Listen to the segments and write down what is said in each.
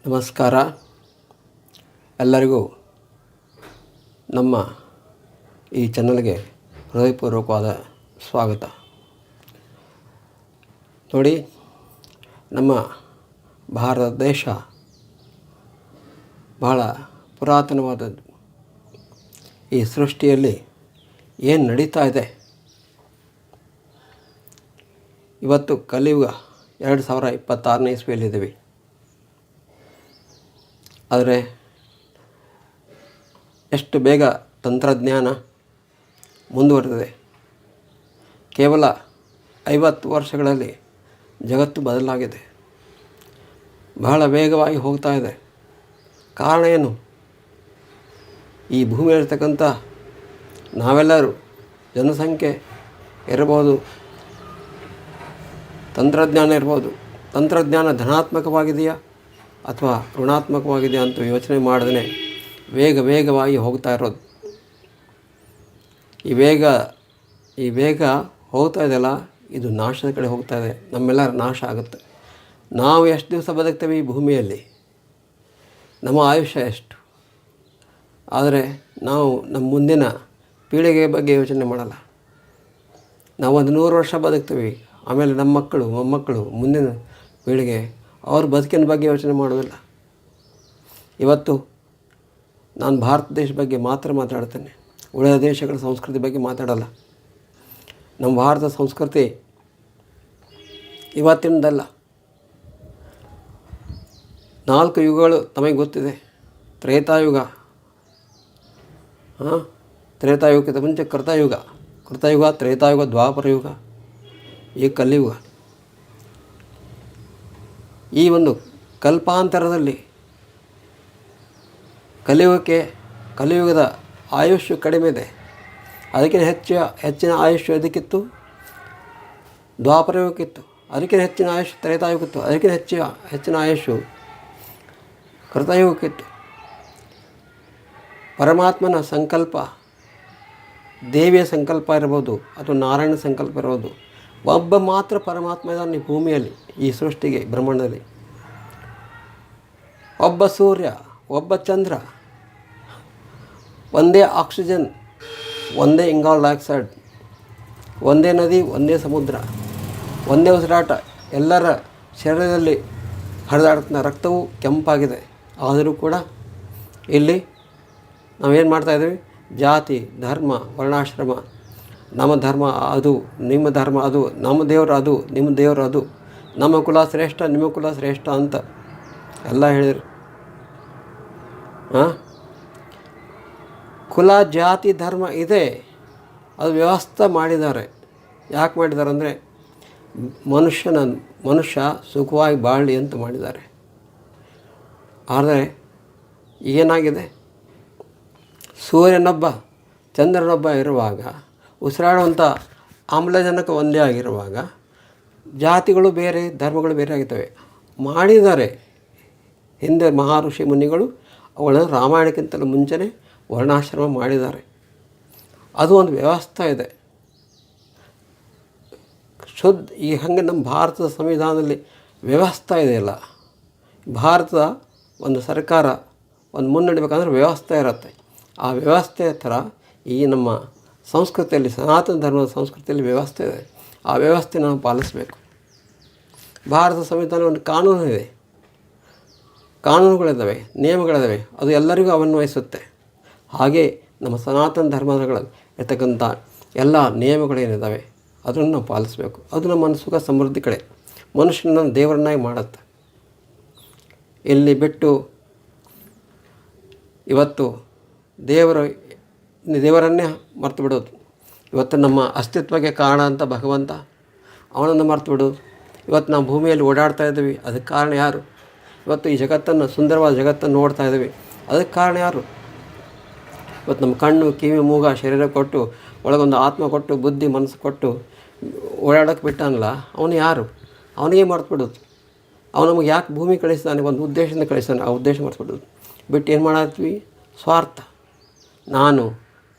ನಮಸ್ಕಾರ. ಎಲ್ಲರಿಗೂ ನಮ್ಮ ಈ ಚಾನಲ್ಗೆ ಹೃದಯಪೂರ್ವಕವಾದ ಸ್ವಾಗತ. ನೋಡಿ, ನಮ್ಮ ಭಾರತ ದೇಶ ಬಹಳ ಪುರಾತನವಾದದ್ದು. ಈ ಸೃಷ್ಟಿಯಲ್ಲಿ ಏನು ನಡೀತಾ ಇದೆ, ಇವತ್ತು ಕಲಿಯುಗ 2026ನೇ ಇಸ್ವಿಯಲ್ಲಿದ್ದೀವಿ. ಆದರೆ ಎಷ್ಟು ಬೇಗ ತಂತ್ರಜ್ಞಾನ ಮುಂದುವರೆದಿದೆ. ಕೇವಲ 50 ವರ್ಷಗಳಲ್ಲಿ ಜಗತ್ತು ಬದಲಾಗಿದೆ, ಬಹಳ ವೇಗವಾಗಿ ಹೋಗ್ತಾ ಇದೆ. ಕಾರಣ ಏನು? ಈ ಭೂಮಿಯಲ್ಲಿರ್ತಕ್ಕಂಥ ನಾವೆಲ್ಲರೂ ಜನಸಂಖ್ಯೆ ಇರ್ಬೋದು, ತಂತ್ರಜ್ಞಾನ ಇರ್ಬೋದು. ತಂತ್ರಜ್ಞಾನ ಧನಾತ್ಮಕವಾಗಿದೆಯಾ ಅಥವಾ ಋಣಾತ್ಮಕವಾಗಿದೆಯಾ ಅಂತ ಯೋಚನೆ ಮಾಡಿದ್ರೆ ವೇಗವಾಗಿ ಹೋಗ್ತಾ ಇರೋದು. ಈ ವೇಗ ಹೋಗ್ತಾ ಇದೆಯಲ್ಲ, ಇದು ನಾಶದ ಕಡೆ ಹೋಗ್ತಾ ಇದೆ. ನಮ್ಮೆಲ್ಲರ ನಾಶ ಆಗುತ್ತೆ. ನಾವು ಎಷ್ಟು ದಿವಸ ಬದುಕ್ತೇವೆ ಈ ಭೂಮಿಯಲ್ಲಿ? ನಮ್ಮ ಆಯುಷ್ಯ ಎಷ್ಟು? ಆದರೆ ನಾವು ನಮ್ಮ ಮುಂದಿನ ಪೀಳಿಗೆ ಬಗ್ಗೆ ಯೋಚನೆ ಮಾಡಲ್ಲ. ನಾವು 100 ವರ್ಷ ಬದುಕ್ತೀವಿ, ಆಮೇಲೆ ನಮ್ಮ ಮಕ್ಕಳು ಮೊಮ್ಮಕ್ಕಳು ಮುಂದಿನ ಪೀಳಿಗೆ ಅವ್ರ ಬದುಕಿನ ಬಗ್ಗೆ ಯೋಚನೆ ಮಾಡೋದಿಲ್ಲ. ಇವತ್ತು ನಾನು ಭಾರತ ದೇಶ ಬಗ್ಗೆ ಮಾತ್ರ ಮಾತಾಡ್ತೇನೆ, ಉಳಿದ ದೇಶಗಳ ಸಂಸ್ಕೃತಿ ಬಗ್ಗೆ ಮಾತಾಡಲ್ಲ. ನಮ್ಮ ಭಾರತ ಸಂಸ್ಕೃತಿ ಇವತ್ತಿನದಲ್ಲ. 4 ಯುಗಗಳು ತಮಗೆ ಗೊತ್ತಿದೆ. ತ್ರೇತಾಯುಗ, ತ್ರೇತಾಯುಗಕ್ಕಿಂತ ಮುಂಚೆ ಕೃತಯುಗ, ತ್ರೇತಾಯುಗ, ದ್ವಾಪರಯುಗ, ಈ ಕಲಿಯುಗ. ಈ ಒಂದು ಕಲ್ಪಾಂತರದಲ್ಲಿ ಕಲಿಯುಗದ ಆಯುಷ್ಯ ಕಡಿಮೆ ಇದೆ. ಅದಕ್ಕಿಂತ ಹೆಚ್ಚಿನ ಆಯುಷ್ಯ ಅದಕ್ಕಿತ್ತು ದ್ವಾಪರಯುಗಕ್ಕಿತ್ತು. ಅದಕ್ಕಿಂತ ಹೆಚ್ಚಿನ ಆಯುಷ್ಯ ತ್ರೇತಾಯುಗಕ್ಕಿತ್ತು. ಅದಕ್ಕಿಂತ ಹೆಚ್ಚಿನ ಆಯುಷ್ಯ ಕೃತಯುಗಕ್ಕಿತ್ತು. ಪರಮಾತ್ಮನ ಸಂಕಲ್ಪ, ದೇವಿಯ ಸಂಕಲ್ಪ ಇರ್ಬೋದು ಅಥವಾ ನಾರಾಯಣ ಸಂಕಲ್ಪ ಇರ್ಬೋದು. ಒಬ್ಬ ಮಾತ್ರ ಪರಮಾತ್ಮ ಇದ್ದಾನೆ ಈ ಭೂಮಿಯಲ್ಲಿ, ಈ ಸೃಷ್ಟಿಗೆ, ಬ್ರಹ್ಮಾಂಡದಲ್ಲಿ. ಒಬ್ಬ ಸೂರ್ಯ, ಒಬ್ಬ ಚಂದ್ರ, ಒಂದೇ ಆಕ್ಸಿಜನ್, ಒಂದೇ ಇಂಗಾಲ ಡೈಆಕ್ಸೈಡ್, ಒಂದೇ ನದಿ, ಒಂದೇ ಸಮುದ್ರ, ಒಂದೇ ಉಸಿರಾಟ. ಎಲ್ಲರ ಶರೀರದಲ್ಲಿ ಹರಿದಾಡ್ತನ ರಕ್ತವು ಕೆಂಪಾಗಿದೆ. ಆದರೂ ಕೂಡ ಇಲ್ಲಿ ನಾವೇನು ಮಾಡ್ತಾಯಿದ್ದೀವಿ? ಜಾತಿ, ಧರ್ಮ, ವರ್ಣಾಶ್ರಮ, ನಮ್ಮ ಧರ್ಮ ಅದು, ನಿಮ್ಮ ಧರ್ಮ ಅದು, ನಮ್ಮ ದೇವರು ಅದು, ನಿಮ್ಮ ದೇವರು ಅದು, ನಮ್ಮ ಕುಲ ಶ್ರೇಷ್ಠ, ನಿಮ್ಮ ಕುಲ ಶ್ರೇಷ್ಠ ಅಂತ ಎಲ್ಲ ಹೇಳಿದರು. ಕುಲ, ಜಾತಿ, ಧರ್ಮ ಇದೆ, ಅದು ವ್ಯವಸ್ಥೆ ಮಾಡಿದ್ದಾರೆ. ಯಾಕೆ ಮಾಡಿದ್ದಾರೆ ಅಂದರೆ ಮನುಷ್ಯ ಸುಖವಾಗಿ ಬಾಳಲಿ ಅಂತ ಮಾಡಿದ್ದಾರೆ. ಆದರೆ ಏನಾಗಿದೆ? ಸೂರ್ಯನೊಬ್ಬ ಚಂದ್ರನೊಬ್ಬ ಇರುವಾಗ, ಉಸಿರಾಡುವಂಥ ಆಮ್ಲಜನಕ ಒಂದೇ ಆಗಿರುವಾಗ ಜಾತಿಗಳು ಬೇರೆ, ಧರ್ಮಗಳು ಬೇರೆ ಆಗಿರ್ತವೆ. ಮಾಡಿದ್ದಾರೆ ಹಿಂದೆ ಮಹರ್ಷಿ ಮುನಿಗಳು. ಅವುಗಳನ್ನು ರಾಮಾಯಣಕ್ಕಿಂತಲೂ ಮುಂಚೆನೇ ವರ್ಣಾಶ್ರಮ ಮಾಡಿದ್ದಾರೆ. ಅದು ಒಂದು ವ್ಯವಸ್ಥೆ ಇದೆ. ಈ ಹಾಗೆ ನಮ್ಮ ಭಾರತದ ಸಂವಿಧಾನದಲ್ಲಿ ವ್ಯವಸ್ಥೆ ಇದೆಯಲ್ಲ. ಭಾರತದ ಒಂದು ಸರ್ಕಾರ ಒಂದು ಮುನ್ನಡಿಬೇಕಂದ್ರೆ ವ್ಯವಸ್ಥೆ ಇರುತ್ತೆ. ಆ ವ್ಯವಸ್ಥೆ ಥರ ಈ ನಮ್ಮ ಸಂಸ್ಕೃತಿಯಲ್ಲಿ, ಸನಾತನ ಧರ್ಮದ ಸಂಸ್ಕೃತಿಯಲ್ಲಿ ವ್ಯವಸ್ಥೆ ಇದೆ. ಆ ವ್ಯವಸ್ಥೆ ನಾವು ಪಾಲಿಸಬೇಕು. ಭಾರತ ಸಂವಿಧಾನ ಒಂದು ಕಾನೂನು ಇದೆ, ಕಾನೂನುಗಳಿದ್ದಾವೆ, ನಿಯಮಗಳಿದ್ದಾವೆ. ಅದು ಎಲ್ಲರಿಗೂ ಅನ್ವಯಿಸುತ್ತೆ. ಹಾಗೆ ನಮ್ಮ ಸನಾತನ ಧರ್ಮಗಳಲ್ಲಿ ಇರ್ತಕ್ಕಂಥ ಎಲ್ಲ ನಿಯಮಗಳೇನಿದ್ದಾವೆ ಅದನ್ನು ನಾವು ಪಾಲಿಸಬೇಕು. ಅದು ನಮ್ಮ ಸುಖ ಸಮೃದ್ಧಿ ಕಡೆ ಮನುಷ್ಯನನ್ನು ದೇವರನ್ನಾಗಿ ಮಾಡುತ್ತೆ. ಇಲ್ಲಿ ಬಿಟ್ಟು ಇವತ್ತು ದೇವರನ್ನೇ ಮರ್ತು ಬಿಡೋದು. ಇವತ್ತು ನಮ್ಮ ಅಸ್ತಿತ್ವಕ್ಕೆ ಕಾರಣ ಅಂತ ಭಗವಂತ, ಅವನನ್ನು ಮರ್ತು ಬಿಡೋದು. ಇವತ್ತು ನಾವು ಭೂಮಿಯಲ್ಲಿ ಓಡಾಡ್ತಾ ಇದ್ದೀವಿ, ಅದಕ್ಕೆ ಕಾರಣ ಯಾರು? ಇವತ್ತು ಈ ಜಗತ್ತನ್ನು, ಸುಂದರವಾದ ಜಗತ್ತನ್ನು ನೋಡ್ತಾ ಇದ್ದೀವಿ, ಅದಕ್ಕೆ ಕಾರಣ ಯಾರು? ಇವತ್ತು ನಮ್ಮ ಕಣ್ಣು, ಕಿವಿ, ಮೂಗ, ಶರೀರ ಕೊಟ್ಟು, ಒಳಗೊಂದು ಆತ್ಮ ಕೊಟ್ಟು, ಬುದ್ಧಿ, ಮನಸ್ಸು ಕೊಟ್ಟು ಓಡಾಡೋಕ್ಕೆ ಬಿಟ್ಟಾನಲ್ಲ, ಅವನು ಯಾರು? ಅವನಿಗೆ ಮರ್ತು ಬಿಡೋದು. ಅವನು ನಮಗೆ ಯಾಕೆ ಭೂಮಿ ಕಳಿಸ್ತಾನೆ? ಒಂದು ಉದ್ದೇಶದಿಂದ ಕಳಿಸ್ತಾನೆ. ಆ ಉದ್ದೇಶ ಮರ್ತು ಬಿಡೋದು. ಬಿಟ್ಟು ಏನು ಮಾಡತ್ತೀವಿ? ಸ್ವಾರ್ಥ, ನಾನು,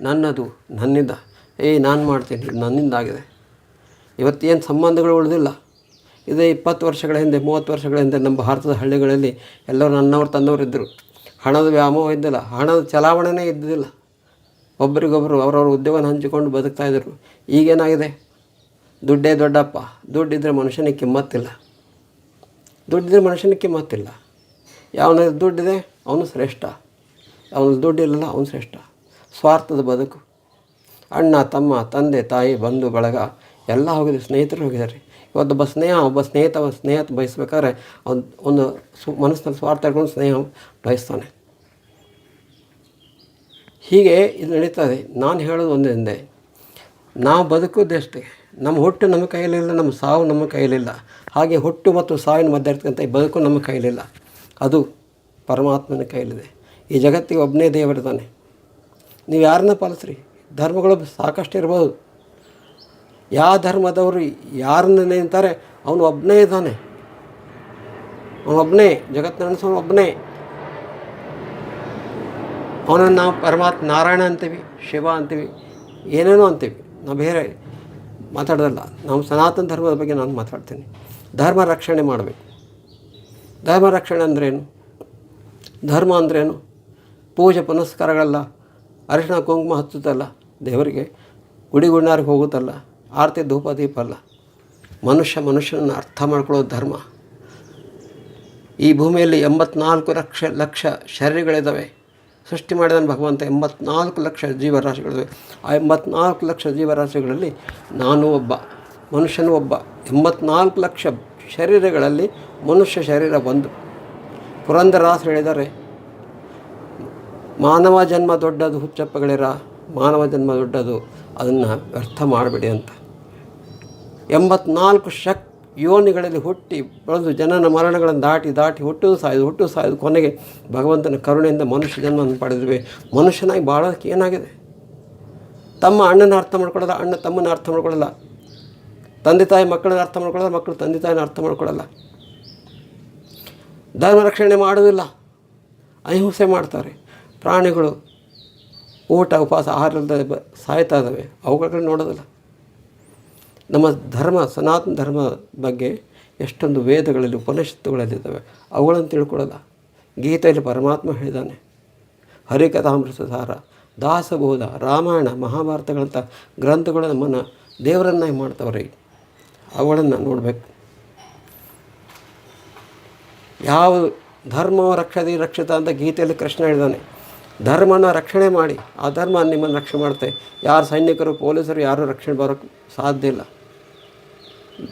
ನನ್ನದು, ನನ್ನಿಂದ, ನಾನು ಮಾಡ್ತೀನಿ, ಇದು ನನ್ನಿಂದಾಗಿದೆ. ಇವತ್ತೇನು ಸಂಬಂಧಗಳು ಉಳಿದಿಲ್ಲ. ಇದೇ 20 ವರ್ಷಗಳ ಹಿಂದೆ 30 ವರ್ಷಗಳ ಹಿಂದೆ ನಮ್ಮ ಭಾರತದ ಹಳ್ಳಿಗಳಲ್ಲಿ ಎಲ್ಲರೂ ನನ್ನವ್ರು ತನ್ನವರು ಇದ್ದರು. ಹಣದ ವ್ಯಾಮೋಹ ಇದ್ದಿಲ್ಲ, ಹಣದ ಚಲಾವಣೆನೇ ಇದ್ದಿದ್ದಿಲ್ಲ. ಒಬ್ರಿಗೊಬ್ಬರು ಅವರವ್ರ ಉದ್ಯೋಗನ ಹಂಚಿಕೊಂಡು ಬದುಕ್ತಾಯಿದ್ರು. ಈಗೇನಾಗಿದೆ? ದುಡ್ಡೇ ದೊಡ್ಡಪ್ಪ. ದುಡ್ಡಿದ್ದರೆ ಮನುಷ್ಯನಿಗೆ ಕಿಮ್ಮತ್ತಿಲ್ಲ. ದುಡ್ಡಿದ್ರೆ ಮನುಷ್ಯನಿಗೆ ಕಿಮ್ಮತ್ತಿಲ್ಲ. ಯಾವನ ದುಡ್ಡಿದೆ ಅವನು ಶ್ರೇಷ್ಠ, ಅವನು ದುಡ್ಡಿಲ್ಲಲ್ಲ ಅವನು ಶ್ರೇಷ್ಠ. ಸ್ವಾರ್ಥದ ಬದುಕು. ಅಣ್ಣ ತಮ್ಮ ತಂದೆ ತಾಯಿ ಬಂಧು ಬಳಗ ಎಲ್ಲ ಹೋಗಿದೆ, ಸ್ನೇಹಿತರು ಹೋಗಿದ್ದಾರೆ. ಇವತ್ತೊಬ್ಬ ಸ್ನೇಹ ಬಯಸ್ಬೇಕಾದ್ರೆ ಒಂದು ಮನಸ್ಸಿನಲ್ಲಿ ಸ್ವಾರ್ಥ ಇಟ್ಕೊಂಡು ಸ್ನೇಹ ಬಯಸ್ತಾನೆ. ಹೀಗೆ ಇದು ನಡೀತದೆ. ನಾನು ಹೇಳೋದು ಒಂದೇ, ನಾವು ಬದುಕೋದಷ್ಟೇ. ನಮ್ಮ ಹುಟ್ಟು ನಮ್ಮ ಕೈಯಲ್ಲಿಲ್ಲ, ನಮ್ಮ ಸಾವು ನಮ್ಮ ಕೈಯಲ್ಲಿಲ್ಲ. ಹಾಗೆ ಹುಟ್ಟು ಮತ್ತು ಸಾವಿನ ಮಧ್ಯೆ ಇರ್ತಕ್ಕಂಥ ಈ ಬದುಕು ನಮ್ಮ ಕೈಯಲ್ಲಿಲ್ಲ, ಅದು ಪರಮಾತ್ಮನ ಕೈಯಲ್ಲಿದೆ. ಈ ಜಗತ್ತಿಗೆ ಒಬ್ಬನೇ ದೇವರಿದ್ದಾನೆ. ನೀವು ಯಾರನ್ನ ಪಾಲಿಸ್ರಿ. ಧರ್ಮಗಳು ಸಾಕಷ್ಟು ಇರ್ಬೋದು. ಯಾವ ಧರ್ಮದವರು ಯಾರನ್ನ ನಿಂತಾರೆ ಅವನು ಒಬ್ಬನೇ ಇದ್ದಾನೆ. ಅವನೊಬ್ಬನೇ ಜಗತ್ತಿನ ನಡೆಸೋನು ಒಬ್ಬನೇ. ಅವನನ್ನು ನಾವು ಪರಮಾತ್ಮ ನಾರಾಯಣ ಅಂತೀವಿ, ಶಿವ ಅಂತೀವಿ, ಏನೇನೋ ಅಂತೀವಿ. ನಾವು ಬೇರೆ ಮಾತಾಡೋದಲ್ಲ. ನಾವು ಸನಾತನ ಧರ್ಮದ ಬಗ್ಗೆ ನಾನು ಮಾತಾಡ್ತೀನಿ. ಧರ್ಮ ರಕ್ಷಣೆ ಮಾಡಬೇಕು. ಧರ್ಮ ರಕ್ಷಣೆ ಅಂದ್ರೇನು? ಧರ್ಮ ಅಂದ್ರೇನು? ಪೂಜೆ ಪುನಸ್ಕಾರಗಳಲ್ಲ, ಅರಿಶಿಣ ಕುಂಕುಮ ಹಚ್ಚುತ್ತಲ್ಲ ದೇವರಿಗೆ, ಗುಡಿ ಗುಂಡಾರಿಗೆ ಹೋಗುತ್ತಲ್ಲ, ಆರತಿ ಧೂಪ ದೀಪ ಅಲ್ಲ. ಮನುಷ್ಯನನ್ನು ಅರ್ಥ ಮಾಡ್ಕೊಳ್ಳೋದು ಧರ್ಮ. ಈ ಭೂಮಿಯಲ್ಲಿ 84 ಲಕ್ಷ ಶರೀರಗಳಿದ್ದಾವೆ. ಸೃಷ್ಟಿ ಮಾಡಿದಾನೆ ಭಗವಂತ. 84 ಲಕ್ಷ ಜೀವರಾಶಿಗಳಿವೆ. ಆ 84 ಲಕ್ಷ ಜೀವರಾಶಿಗಳಲ್ಲಿ ನಾನು ಒಬ್ಬ, ಮನುಷ್ಯನೂ ಒಬ್ಬ. 84 ಲಕ್ಷ ಶರೀರಗಳಲ್ಲಿ ಮನುಷ್ಯ ಶರೀರ ಒಂದು. ಪುರಂದರದಾಸರು ಹೇಳಿದ್ದಾರೆ, ಮಾನವ ಜನ್ಮ ದೊಡ್ಡದು ಹುಚ್ಚಪ್ಪಗಳಿರ, ಮಾನವ ಜನ್ಮ ದೊಡ್ಡದು, ಅದನ್ನು ವ್ಯರ್ಥ ಮಾಡಬೇಡಿ ಅಂತ. 84 ಯೋನಿಗಳಲ್ಲಿ ಹುಟ್ಟಿ ಬೆಳೆದು ಜನನ ಮರಣಗಳನ್ನು ದಾಟಿ ಹುಟ್ಟುವುದು ಸಾಯೋದು ಕೊನೆಗೆ ಭಗವಂತನ ಕರುಣೆಯಿಂದ ಮನುಷ್ಯ ಜನ್ಮವನ್ನು ಪಡೆದಿವೆ. ಮನುಷ್ಯನಾಗಿ ಬಾಳೋದಕ್ಕೆ ಏನಾಗಿದೆ? ತಮ್ಮ ಅಣ್ಣನ ಅರ್ಥ ಮಾಡ್ಕೊಳ್ಳಲ್ಲ, ಅಣ್ಣ ತಮ್ಮನ ಅರ್ಥ ಮಾಡ್ಕೊಳ್ಳಲ್ಲ, ತಂದೆ ತಾಯಿ ಮಕ್ಕಳನ್ನ ಅರ್ಥ ಮಾಡ್ಕೊಳ್ಳಲ್ಲ, ಮಕ್ಕಳು ತಂದೆ ತಾಯಿನ ಅರ್ಥ ಮಾಡ್ಕೊಳ್ಳಲ್ಲ. ಧರ್ಮ ರಕ್ಷಣೆ ಮಾಡೋದಿಲ್ಲ, ಅಹಿಂಸೆ ಮಾಡ್ತಾರೆ. ಪ್ರಾಣಿಗಳು ಊಟ ಉಪವಾಸ ಆಹಾರ ಇಲ್ಲದೆ ಸಾಯ್ತಾ ಇದ್ದಾವೆ, ಅವುಗಳ ನೋಡೋದಿಲ್ಲ. ನಮ್ಮ ಧರ್ಮ, ಸನಾತನ ಧರ್ಮ ಬಗ್ಗೆ ಎಷ್ಟೊಂದು ವೇದಗಳಲ್ಲಿ ಉಪನಿಷತ್ತುಗಳಲ್ಲಿದ್ದಾವೆ, ಅವುಗಳನ್ನು ತಿಳ್ಕೊಳ್ಳಲ್ಲ. ಗೀತೆಯಲ್ಲಿ ಪರಮಾತ್ಮ ಹೇಳಿದ್ದಾನೆ. ಹರಿಕಥಾಮೃತಸಾರ, ದಾಸಬೋಧ, ರಾಮಾಯಣ, ಮಹಾಭಾರತಗಳಂಥ ಗ್ರಂಥಗಳು ನಮ್ಮನ್ನು ದೇವರನ್ನಾಗಿ ಮಾಡ್ತವ್ರೆ. ಅವುಗಳನ್ನು ನೋಡಬೇಕು. ಯಾವ ಧರ್ಮವ ರಕ್ಷಿತ ಅಂತ ಗೀತೆಯಲ್ಲಿ ಕೃಷ್ಣ ಹೇಳಿದ್ದಾನೆ. ಧರ್ಮನ ರಕ್ಷಣೆ ಮಾಡಿ, ಆ ಧರ್ಮ ನಿಮ್ಮನ್ನು ರಕ್ಷಣೆ ಮಾಡುತ್ತೆ. ಯಾರು ಸೈನಿಕರು ಪೊಲೀಸರು ಯಾರೂ ರಕ್ಷಣೆ ಬರೋಕ್ಕೆ ಸಾಧ್ಯ ಇಲ್ಲ.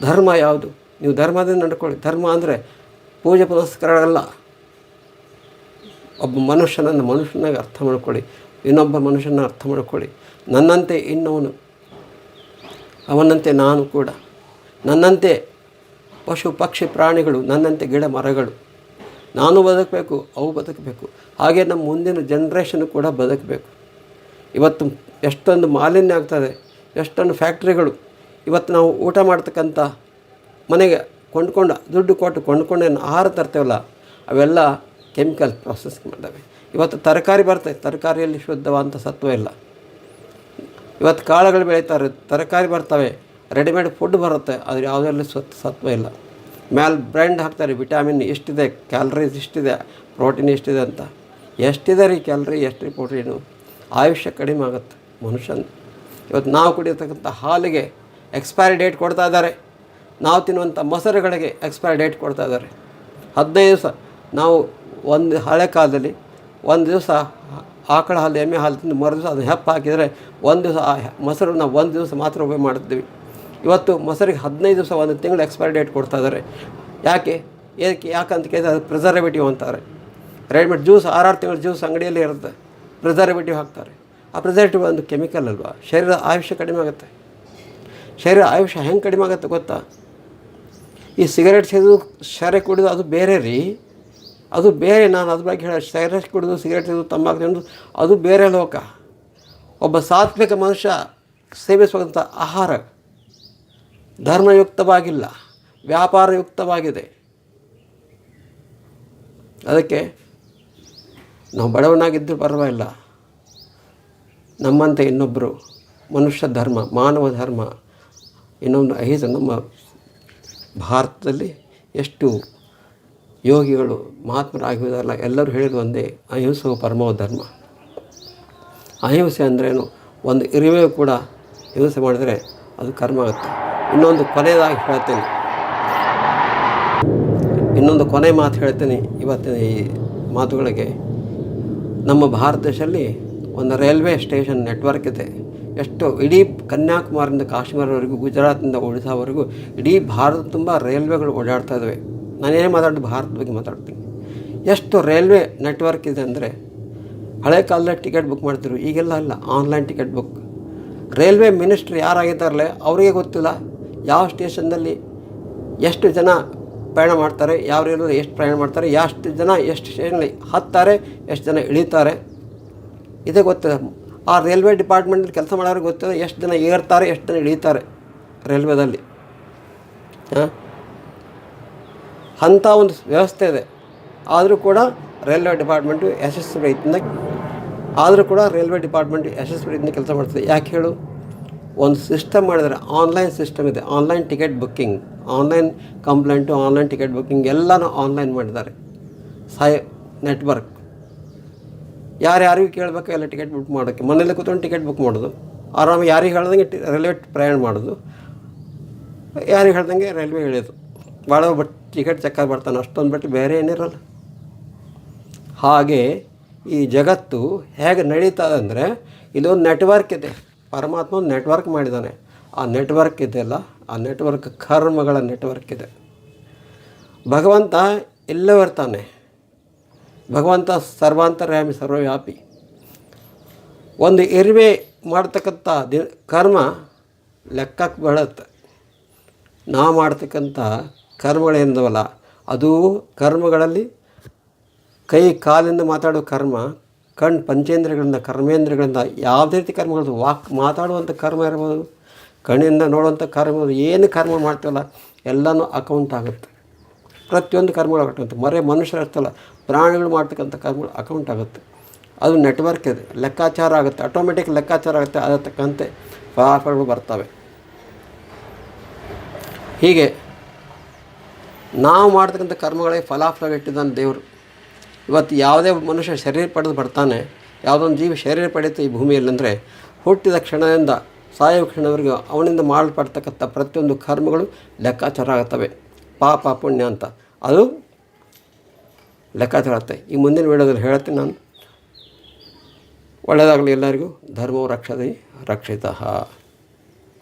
ಧರ್ಮ ಯಾವುದು? ನೀವು ಧರ್ಮದಿಂದ ನಡ್ಕೊಳ್ಳಿ. ಧರ್ಮ ಅಂದರೆ ಪೂಜೆ ಪುನಸ್ಕಾರಗಳಲ್ಲ. ಒಬ್ಬ ಮನುಷ್ಯನಾಗಿ ಅರ್ಥ ಮಾಡ್ಕೊಳ್ಳಿ, ಇನ್ನೊಬ್ಬ ಮನುಷ್ಯನ ಅರ್ಥ ಮಾಡ್ಕೊಳ್ಳಿ. ನನ್ನಂತೆ ಇನ್ನವನು, ಅವನಂತೆ ನಾನು ಕೂಡ, ನನ್ನಂತೆ ಪಶು ಪಕ್ಷಿ ಪ್ರಾಣಿಗಳು, ನನ್ನಂತೆ ಗಿಡ ಮರಗಳು. ನಾನು ಬದುಕಬೇಕು, ಅವು ಬದುಕಬೇಕು. ಹಾಗೆ ನಮ್ಮ ಮುಂದಿನ ಜನ್ರೇಷನ್ ಕೂಡ ಬದುಕಬೇಕು. ಇವತ್ತು ಎಷ್ಟೊಂದು ಮಾಲಿನ್ಯ ಆಗ್ತದೆ, ಎಷ್ಟೊಂದು ಫ್ಯಾಕ್ಟ್ರಿಗಳು. ಇವತ್ತು ನಾವು ಊಟ ಮಾಡ್ತಕ್ಕಂಥ ಮನೆಗೆ ದುಡ್ಡು ಕೊಟ್ಟು ಕೊಂಡ್ಕೊಂಡೇನು ಆಹಾರ ತರ್ತೇವಲ್ಲ, ಅವೆಲ್ಲ ಕೆಮಿಕಲ್ ಪ್ರೊಸೆಸ್ ಮಾಡಿದ್ದಾವೆ. ಇವತ್ತು ತರಕಾರಿ ಬರ್ತದೆ, ತರಕಾರಿಯಲ್ಲಿ ಶುದ್ಧವಾದಂಥ ಸತ್ವ ಇಲ್ಲ. ಇವತ್ತು ಕಾಳುಗಳು ಬೆಳೀತಾರೆ, ತರಕಾರಿ ಬರ್ತವೆ, ರೆಡಿಮೇಡ್ ಫುಡ್ ಬರುತ್ತೆ, ಆದರೆ ಯಾವುದರಲ್ಲಿ ಸತ್ವ ಇಲ್ಲ. ಮ್ಯಾಲೆ ಬ್ರ್ಯಾಂಡ್ ಹಾಕ್ತಾರೆ, ವಿಟಾಮಿನ್ ಇಷ್ಟಿದೆ, ಕ್ಯಾಲರೀಸ್ ಇಷ್ಟಿದೆ, ಪ್ರೋಟೀನ್ ಇಷ್ಟಿದೆ ಅಂತ. ಎಷ್ಟಿದೆ ರೀ ಕ್ಯಾಲರಿ, ಎಷ್ಟು ರೀ ಪ್ರೋಟೀನು? ಆಯುಷ್ಯ ಕಡಿಮೆ ಆಗುತ್ತೆ ಮನುಷ್ಯನ. ಇವತ್ತು ನಾವು ಕುಡಿಯತಕ್ಕಂಥ ಹಾಲಿಗೆ ಎಕ್ಸ್ಪೈರಿ ಡೇಟ್ ಕೊಡ್ತಾ ಇದ್ದಾರೆ. ನಾವು ತಿನ್ನುವಂಥ ಮೊಸರುಗಳಿಗೆ ಎಕ್ಸ್ಪೈರಿ ಡೇಟ್ ಕೊಡ್ತಾ ಇದ್ದಾರೆ. 15 ದಿವಸ. ನಾವು ಒಂದು ಹಳೆ ಕಾಲದಲ್ಲಿ ಒಂದು ದಿವಸ ಆಕಳ ಹಾಲು, ಎಮ್ಮೆ ಹಾಲು ತಿಂದು ಮರು ದಿವಸ ಅದು ಹೆಪ್ಪ ಹಾಕಿದರೆ ಒಂದು ದಿವಸ ಆ ಮೊಸರು ನಾವು ಒಂದು ದಿವಸ ಮಾತ್ರ ಉಪಯೋಗ ಮಾಡ್ತೀವಿ. ಇವತ್ತು ಮೊಸರಿಗೆ 15 ದಿವಸ, 1 ತಿಂಗಳು ಎಕ್ಸ್ಪೈರಿ ಡೇಟ್ ಕೊಡ್ತಾ ಇದ್ದಾರೆ. ಯಾಕಂತ ಕೇಳಿದ್ರೆ ಅದು ಪ್ರಿಸರ್ವೇಟಿವ್ ಅಂತಾರೆ. ರೆಡಿಮೇಡ್ ಜ್ಯೂಸ್ 6 ತಿಂಗಳು ಜ್ಯೂಸ್ ಅಂಗಡಿಯಲ್ಲಿ ಇರುತ್ತೆ, ಪ್ರಿಸರ್ವೇಟಿವ್ ಹಾಕ್ತಾರೆ. ಆ ಪ್ರಿಸರ್ವೇಟಿವ್ ಒಂದು ಕೆಮಿಕಲ್ ಅಲ್ವಾ? ಶರೀರ ಆಯುಷ್ಯ ಕಡಿಮೆ ಆಗುತ್ತೆ. ಶರೀರ ಆಯುಷ್ಯ ಹೆಂಗೆ ಕಡಿಮೆ ಆಗುತ್ತೆ ಗೊತ್ತಾ? ಈ ಸಿಗರೇಟ್ ಸೇದು ಶರೆ ಕುಡಿದು ಅದು ಬೇರೆ ರೀ, ಅದು ಬೇರೆ. ನಾನು ಅದ್ರ ಬಗ್ಗೆ ಹೇಳ, ಸಿಗರೇಟ್ ಕುಡಿದು ಸಿಗರೇಟ್ ಸೇದು ತಂಬಾಕು ತಿನ್ನೋದು ಅದು ಬೇರೆ ಲೋಕ. ಒಬ್ಬ ಸಾತ್ವಿಕ ಮನುಷ್ಯ ಸೇವಿಸುವಂಥ ಆಹಾರ ಧರ್ಮಯುಕ್ತವಾಗಿಲ್ಲ, ವ್ಯಾಪಾರಯುಕ್ತವಾಗಿದೆ. ಅದಕ್ಕೆ ನಾವು ಬಡವನಾಗಿದ್ದರೂ ಪರವಾಗಿಲ್ಲ, ನಮ್ಮಂತೆ ಇನ್ನೊಬ್ಬರು ಮನುಷ್ಯ ಧರ್ಮ, ಮಾನವ ಧರ್ಮ, ಇನ್ನೊಂದು ನಮ್ಮ ಭಾರತದಲ್ಲಿ ಎಷ್ಟು ಯೋಗಿಗಳು ಮಹಾತ್ಮರಾಗಿರುವುದಲ್ಲ, ಎಲ್ಲರೂ ಹೇಳಿದ ಒಂದೇ, ಅಹಿಂಸೆಯು ಪರಮೋ ಧರ್ಮ. ಅಹಿಂಸೆ ಅಂದ್ರೇನು? ಒಂದು ಇರುವೆ ಕೂಡ ಹಿಂಸೆ ಮಾಡಿದರೆ ಅದು ಕರ್ಮ ಆಗುತ್ತೆ. ಇನ್ನೊಂದು ಕೊನೆಯದಾಗಿ ಹೇಳ್ತೇನೆ, ಇನ್ನೊಂದು ಕೊನೆ ಮಾತು ಹೇಳ್ತೀನಿ ಇವತ್ತಿನ ಈ ಮಾತುಗಳಿಗೆ. ನಮ್ಮ ಭಾರತ ದೇಶದಲ್ಲಿ ಒಂದು ರೈಲ್ವೆ ಸ್ಟೇಷನ್ ನೆಟ್ವರ್ಕ್ ಇದೆ. ಎಷ್ಟು ಇಡೀ ಕನ್ಯಾಕುಮಾರಿಯಿಂದ ಕಾಶ್ಮೀರವರೆಗೂ, ಗುಜರಾತಿಂದ ಒಡಿಶಾವರೆಗೂ ಇಡೀ ಭಾರತ ತುಂಬ ರೈಲ್ವೆಗಳು ಓಡಾಡ್ತಾ ಇದ್ದಾವೆ. ನಾನೇನೇ ಮಾತಾಡೋದು ಭಾರತದ ಬಗ್ಗೆ ಮಾತಾಡ್ತೀನಿ. ಎಷ್ಟು ರೈಲ್ವೆ ನೆಟ್ವರ್ಕ್ ಇದೆ ಅಂದರೆ, ಹಳೆ ಕಾಲದಲ್ಲಿ ಟಿಕೆಟ್ ಬುಕ್ ಮಾಡ್ತಿದ್ರು, ಈಗೆಲ್ಲ ಅಲ್ಲ, online ticket book. Railway minister ಯಾರಾಗಿದ್ದಾರಲ್ಲ ಅವರಿಗೆ ಗೊತ್ತಿಲ್ಲ ಯಾವ ಸ್ಟೇಷನ್ನಲ್ಲಿ ಎಷ್ಟು ಜನ ಪ್ರಯಾಣ ಮಾಡ್ತಾರೆ, ಯಾವ ರೈಲಲ್ಲಿ ಎಷ್ಟು ಪ್ರಯಾಣ ಮಾಡ್ತಾರೆ, ಎಷ್ಟು ಜನ ಎಷ್ಟು ಸ್ಟೇಷನಲ್ಲಿ ಹತ್ತಾರೆ, ಎಷ್ಟು ಜನ ಇಳಿತಾರೆ, ಇದೇ ಗೊತ್ತಿದೆ. ಆ ರೈಲ್ವೆ ಡಿಪಾರ್ಟ್ಮೆಂಟಲ್ಲಿ ಕೆಲಸ ಮಾಡೋರಿಗೆ ಗೊತ್ತಿದೆ ಎಷ್ಟು ಜನ ಏರ್ತಾರೆ, ಎಷ್ಟು ಜನ ಇಳಿತಾರೆ ರೈಲ್ವೆದಲ್ಲಿ. ಅಂಥ ಒಂದು ವ್ಯವಸ್ಥೆ ಇದೆ. ಆದರೂ ಕೂಡ ರೈಲ್ವೆ ಡಿಪಾರ್ಟ್ಮೆಂಟು ಯಶಸ್ವಿ ರೀತಿಯಿಂದ ಕೆಲಸ ಮಾಡ್ತದೆ. ಯಾಕೆ ಹೇಳು? ಒಂದು ಸಿಸ್ಟಮ್ ಮಾಡಿದರೆ, ಆನ್ಲೈನ್ ಸಿಸ್ಟಮ್ ಇದೆ, online ticket booking, online complaint, online ticket booking ಎಲ್ಲನೂ ಆನ್ಲೈನ್ ಮಾಡಿದ್ದಾರೆ. ನೆಟ್ವರ್ಕ್ ಯಾರ್ಯಾರಿಗೂ ಕೇಳಬೇಕು, ಎಲ್ಲ ಟಿಕೆಟ್ ಬುಕ್ ಮಾಡೋಕ್ಕೆ, ಮನೇಲಿ ಕೂತ್ಕೊಂಡು ಟಿಕೆಟ್ ಬುಕ್ ಮಾಡೋದು, ಆರಾಮಾಗಿ ಯಾರಿಗೆ ಹೇಳ್ದಂಗೆ ರೈಲ್ವೆ ಪ್ರಯಾಣ ಮಾಡೋದು, ಯಾರಿಗೆ ಹೇಳ್ದಂಗೆ ರೈಲ್ವೆ ಇಳಿಯೋದು. ಭಾಳ ಟಿಕೆಟ್ ಚೆಕ್ಕಾಗಿ ಬರ್ತಾನೆ, ಅಷ್ಟೊಂದು ಬಿಟ್ಟು ಬೇರೆ ಏನಿರಲ್ಲ. ಹಾಗೆ ಈ ಜಗತ್ತು ಹೇಗೆ ನಡೀತದೆ ಅಂದರೆ, ಇಲ್ಲೊಂದು ನೆಟ್ವರ್ಕ್ ಇದೆ. ಪರಮಾತ್ಮ ಒಂದು ನೆಟ್ವರ್ಕ್ ಮಾಡಿದ್ದಾನೆ. ಆ ನೆಟ್ವರ್ಕ್ ಇದೆಯಲ್ಲ, ಆ ನೆಟ್ವರ್ಕ್ ಕರ್ಮಗಳ ನೆಟ್ವರ್ಕ್ ಇದೆ. ಭಗವಂತ ಎಲ್ಲವೂ ಇರ್ತಾನೆ. ಭಗವಂತ ಸರ್ವಾಂತರ್ಯಾಮಿ, ಸರ್ವವ್ಯಾಪಿ. ಒಂದು ಇರುವೆ ಮಾಡ್ತಕ್ಕಂಥ ಕರ್ಮ ಲೆಕ್ಕಕ್ಕೆ ಬೀಳುತ್ತೆ. ನಾವು ಮಾಡ್ತಕ್ಕಂಥ ಕರ್ಮಗಳೇನಿದವಲ್ಲ, ಅದು ಕರ್ಮಗಳಲ್ಲಿ ಕೈ ಕಾಲಿಂದ ಮಾತಾಡೋ ಕರ್ಮ, ಕಣ್ಣು ಪಂಚೇಂದ್ರಿಯಗಳಿಂದ, ಕರ್ಮೇಂದ್ರಿಯಗಳಿಂದ ಯಾವುದೇ ರೀತಿ ಕರ್ಮಗಳು, ಮಾತಾಡುವಂಥ ಕರ್ಮ ಇರ್ಬೋದು, ಕಣ್ಣಿಂದ ನೋಡುವಂಥ ಕರ್ಮ, ಏನು ಕರ್ಮ ಮಾಡ್ತೀವಲ್ಲ ಎಲ್ಲನೂ ಅಕೌಂಟ್ ಆಗುತ್ತೆ. ಪ್ರತಿಯೊಂದು ಕರ್ಮಗಳು ಆಗುತ್ತೆ. ಮನುಷ್ಯರು ಇರ್ತಲ್ಲ, ಪ್ರಾಣಿಗಳು ಮಾಡ್ತಕ್ಕಂಥ ಕರ್ಮಗಳು ಅಕೌಂಟ್ ಆಗುತ್ತೆ. ಅದು ನೆಟ್ವರ್ಕ್ ಇದೆ, ಲೆಕ್ಕಾಚಾರ ಆಗುತ್ತೆ, ಆಟೋಮೆಟಿಕ್ ಲೆಕ್ಕಾಚಾರ ಆಗುತ್ತೆ. ಅದರ ತಕ್ಕಂತೆ ಫಲಾಫಲಗಳು ಬರ್ತವೆ. ಹೀಗೆ ನಾವು ಮಾಡ್ತಕ್ಕಂಥ ಕರ್ಮಗಳೇ ಫಲಾಫಲ ಇಟ್ಟಿದ್ದಾನೆ ದೇವರು. ಇವತ್ತು ಯಾವುದೇ ಮನುಷ್ಯ ಶರೀರ ಪಡೆದು ಬರ್ತಾನೆ, ಯಾವುದೊಂದು ಜೀವಿ ಶರೀರ ಪಡೆಯುತ್ತೆ ಈ ಭೂಮಿಯಲ್ಲಿ ಅಂದರೆ, ಹುಟ್ಟಿದ ಕ್ಷಣದಿಂದ ಸಾಯುವ ಕ್ಷಣವರೆಗೂ ಅವನಿಂದ ಮಾಡಲ್ಪಡ್ತಕ್ಕಂಥ ಪ್ರತಿಯೊಂದು ಕರ್ಮಗಳು ಲೆಕ್ಕಾಚಾರ ಆಗುತ್ತವೆ. ಪಾಪ ಪುಣ್ಯ ಅಂತ ಅದು ಲೆಕ್ಕಾಚಾರ ಆಗುತ್ತೆ. ಈ ಮುಂದಿನ ವಿಡಿಯೋದಲ್ಲಿ ಹೇಳ್ತೀನಿ ನಾನು. ಒಳ್ಳೆಯದಾಗಲಿ ಎಲ್ಲರಿಗೂ. ಧರ್ಮೋ ರಕ್ಷತೆ ರಕ್ಷಿತಃ.